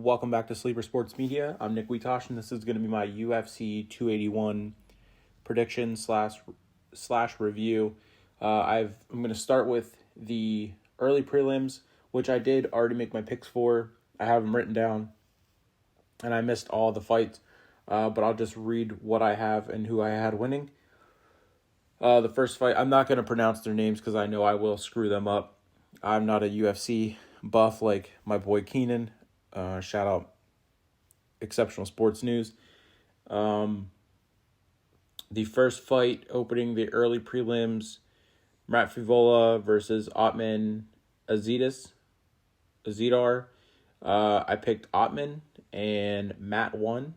Welcome back to Sleeper Sports Media. I'm Nick Wietosh, and this is going to be my UFC 281 prediction slash review. I'm going to start with the early prelims, which I did already make my picks for. I have them written down, and I missed all the fights, but I'll just read what I have and who I had winning. The first fight, I'm not going to pronounce their names because I know I will screw them up. I'm not a UFC buff like my boy Keenan. Shout out Exceptional Sports News. The first fight opening the early prelims, Matt Fivola versus Otman Azidar. I picked Otman and Matt won.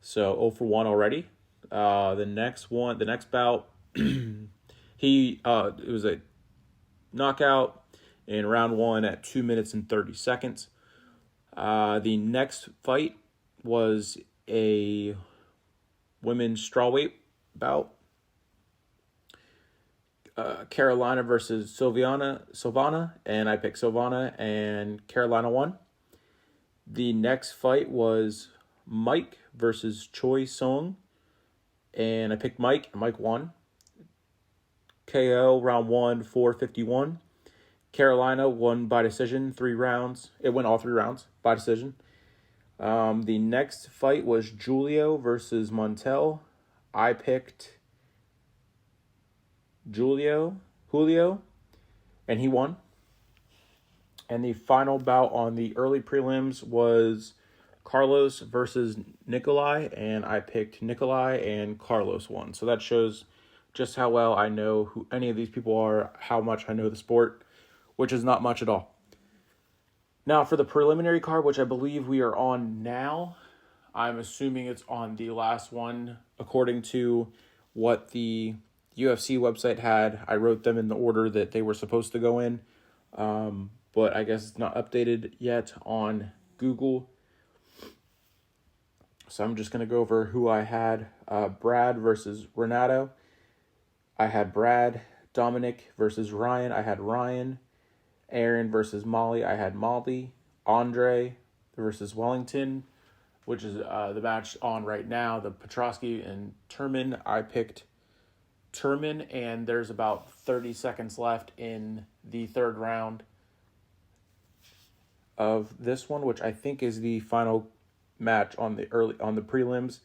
So 0 for 1 already. The next bout, it was a knockout in round 1 at 2 minutes and 30 seconds. The next fight was a women's strawweight bout. Carolina versus Silvana, and I picked Silvana, and Carolina won. The next fight was Mike versus Choi Sung, and I picked Mike, and Mike won. KO round 1, 4:51. Carolina won by decision, 3 rounds. It went all 3 rounds by decision. The next fight was Julio versus Montel. I picked Julio, and he won. And the final bout on the early prelims was Carlos versus Nikolai, and I picked Nikolai, and Carlos won. So that shows just how well I know who any of these people are, how much I know the sport, which is not much at all. Now, for the preliminary card, which I believe we are on now, I'm assuming it's on the last one. According to what the UFC website had, I wrote them in the order that they were supposed to go in, but I guess it's not updated yet on Google. So I'm just going to go over who I had. Brad versus Renato. I had Brad. Dominic versus Ryan. I had Ryan. Aaron versus Molly. I had Molly. Andre versus Wellington, which is the match on right now. The Petrosky and Turman. I picked Turman, and there's about 30 seconds left in the third round of this one, which I think is the final match on the prelims.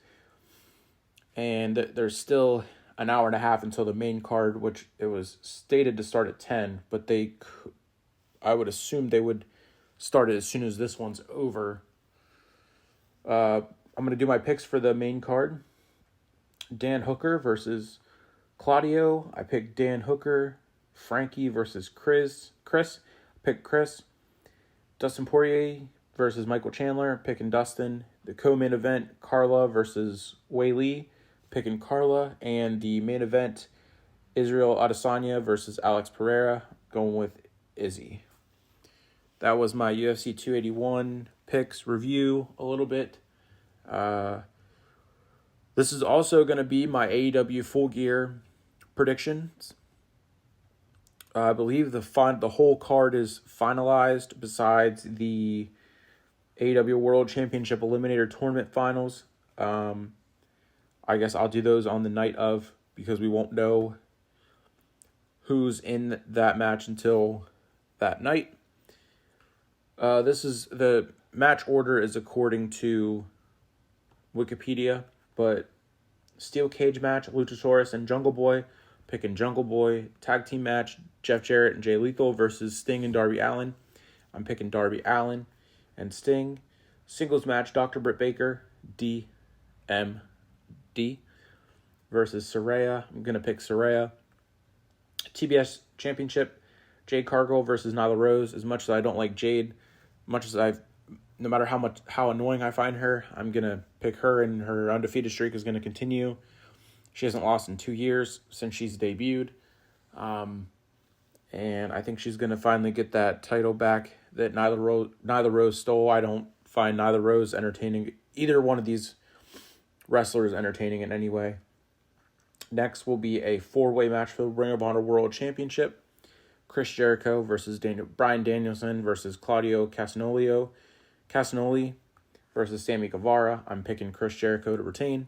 And there's still an hour and a half until the main card, which it was stated to start at 10, but I would assume they would start it as soon as this one's over. I'm going to do my picks for the main card. Dan Hooker versus Claudio. I picked Dan Hooker. Frankie versus Chris. I picked Chris. Dustin Poirier versus Michael Chandler. Picking Dustin. The co-main event, Carla versus Wei Li. Picking Carla. And the main event, Israel Adesanya versus Alex Pereira. Going with Izzy. That was my UFC 281 picks review a little bit. This is also going to be my AEW Full Gear predictions. I believe the whole card is finalized besides the AEW World Championship Eliminator Tournament Finals. I guess I'll do those on the night of, because we won't know who's in that match until that night. This is the match order is according to Wikipedia, but steel cage match, Luchasaurus and Jungle Boy. Picking Jungle Boy. Tag team match, Jeff Jarrett and Jay Lethal versus Sting and Darby Allin. I'm picking Darby Allin and Sting. Singles match, Dr. Britt Baker, DMD versus Saraya. I'm going to pick Saraya. TBS Championship, Jade Cargill versus Nyla Rose. As much as I don't like Jade, no matter how annoying I find her, I'm going to pick her, and her undefeated streak is going to continue. She hasn't lost in 2 years since she's debuted. And I think she's going to finally get that title back that Nyla Rose stole. I don't find Nyla Rose entertaining. Either one of these wrestlers entertaining in any way. Next will be a 4-way match for the Ring of Honor World Championship. Chris Jericho versus Bryan Danielson versus Claudio Castagnoli. Casanoli versus Sammy Guevara. I'm picking Chris Jericho to retain.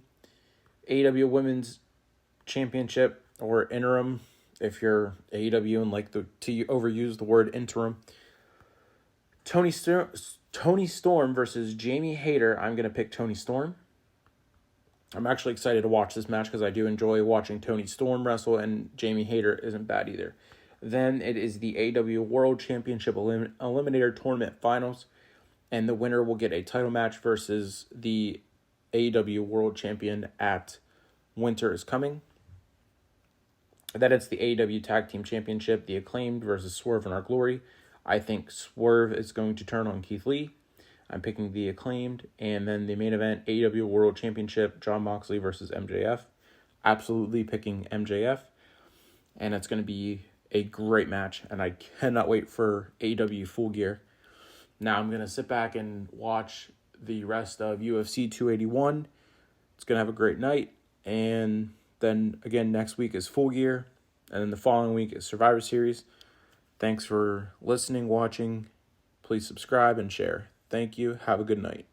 AEW Women's Championship, or interim, if you're AEW and like to overuse the word interim. Tony Storm versus Jamie Hayter. I'm going to pick Tony Storm. I'm actually excited to watch this match because I do enjoy watching Tony Storm wrestle, and Jamie Hayter isn't bad either. Then it is the AEW World Championship Eliminator Tournament Finals, and the winner will get a title match versus the AEW World Champion at Winter is Coming. Then it's the AEW Tag Team Championship, the Acclaimed versus Swerve in Our Glory. I think Swerve is going to turn on Keith Lee. I'm picking the Acclaimed. And then the main event, AEW World Championship, Jon Moxley versus MJF. Absolutely picking MJF. And it's going to be a great match, and I cannot wait for AEW Full Gear. Now I'm going to sit back and watch the rest of UFC 281. It's going to have a great night. And then again, next week is Full Gear, and then the following week is Survivor Series. Thanks for listening, watching. Please subscribe and share. Thank you. Have a good night.